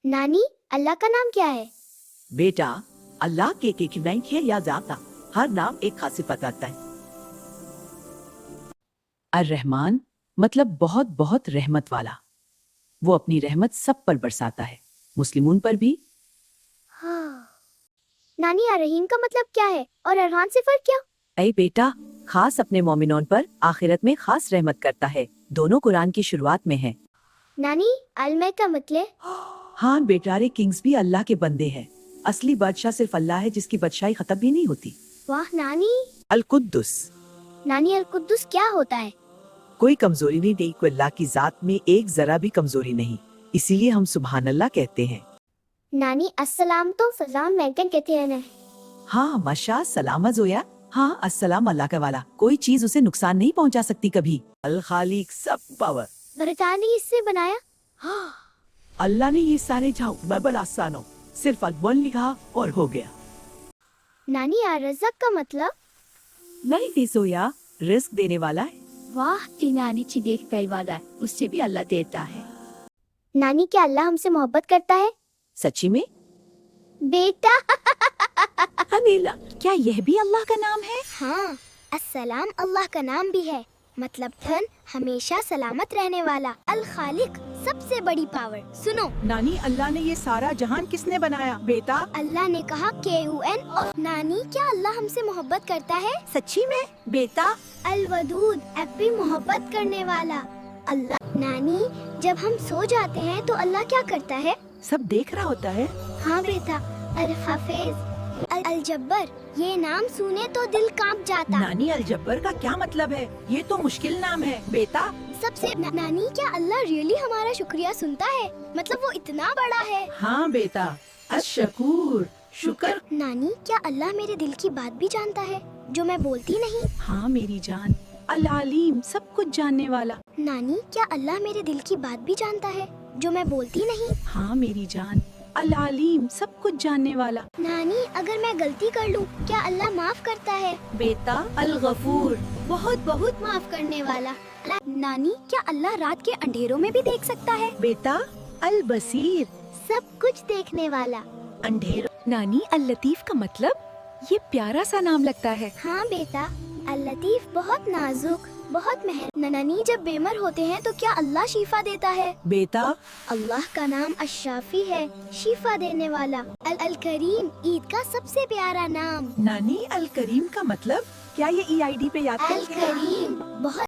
नानी, अल्लाह का नाम क्या है? बेटा, अल्लाह के एक नहीं है या जाता, हर नाम एक खास सिफत रखता है। अर्रहमान मतलब बहुत बहुत रहमत वाला। वो अपनी रहमत सब पर बरसाता है, मुस्लिमून पर भी। हाँ। नानी, अर्रहीम का मतलब क्या है और अरहान से फर्क क्या? ऐ बेटा, खास अपने मोमिनों पर आखिरत में खास रहमत करता है। दोनों कुरान की शुरुआत में है। नानी, अलमै का मतलब? हाँ बेटा रे, किंग्स भी अल्लाह के बंदे हैं। असली बादशाह सिर्फ अल्लाह है, जिसकी बादशाही खत्म भी नहीं होती। वाह नानी। अल-कुद्दुस। नानी, अल-कुद्दुस क्या होता है? कोई कमजोरी नहीं, को अल्लाह की जात में एक जरा भी कमजोरी नहीं, इसीलिए हम सुभान अल्लाह कहते हैं। नानी, अस्सलाम तो सलाम मैकन कहते हैं ना? हाँ माशा, सलाम जोया। हाँ, अस्सलाम अल्लाह का वाला, कोई चीज उसे नुकसान नहीं पहुंचा सकती कभी। अल खालिक, सब पावर। बरता ने इससे बनाया? हाँ, अल्लाह ने ये सारे जाओ बबल आसानो सिर्फ अकबर लिखा और हो गया। नानी, अर्रज़्ज़ाक़ का मतलब? नहीं थी सोया, रिस्क देने वाला है। वाह, नानी चिदेक वाला है, उससे भी अल्लाह देता है। नानी, क्या अल्लाह हमसे मोहब्बत करता है? सच्ची में? बेटा। अनीला, क्या यह भी अल्लाह का नाम है? हाँ, अस्सलाम अल्लाह का नाम भी है, मतलब धन हमेशा सलामत रहने वाला। अल खालिक, सबसे बड़ी पावर। सुनो, नानी, अल्लाह ने ये सारा जहान किसने बनाया? बेटा, अल्लाह ने कहा KUN। और नानी, क्या अल्लाह हमसे मोहब्बत करता है? सच्ची में? बेटा, अल वदूद, अब भी मोहब्बत करने वाला। अल्लाह। नानी, जब हम सो जाते हैं तो अल्लाह क्या करता है? सब देख रहा होता है। हाँ बेटा। अल हाफिज, अल जब्बर, ये नाम सुने तो दिल कांप जाता। नानी, अल जब्बर का क्या मतलब है? ये तो मुश्किल नाम है। बेटा, सबसे नानी, क्या अल्लाह रियली हमारा शुक्रिया सुनता है? मतलब वो इतना बड़ा है? हाँ बेटा, अश-शकूर, शुक्र। नानी, क्या अल्लाह मेरे दिल की बात भी जानता है, जो मैं बोलती नहीं? हाँ मेरी जान, अल-अलीम, सब कुछ जानने वाला। नानी, क्या अल्लाह मेरे दिल की बात भी जानता है, जो मैं बोलती नहीं? हाँ मेरी जान, अल-अलीम, सब कुछ जानने वाला। नानी, अगर मैं गलती कर लूं, क्या अल्लाह माफ करता है? बेटा, अल-गफूर, बहुत बहुत माफ करने वाला। नानी, क्या अल्लाह रात के अंधेरों में भी देख सकता है? बेटा, अल-बसीर, सब कुछ देखने वाला। अंधेरों। नानी, अल-लतीफ का मतलब? ये प्यारा सा नाम लगता है। हाँ बेटा, अल-लतीफ बहुत नाजुक, बहुत मेहर। नानी, जब बेमर होते हैं तो क्या अल्लाह शिफा देता है? बेटा, अल्लाह का नाम अश-शाफी है, शिफा देने वाला। अल-करीम, ईद का सबसे प्यारा नाम। नानी, अल-करीम का मतलब? क्या ये EID पे याद कर? अल-करीम बहुत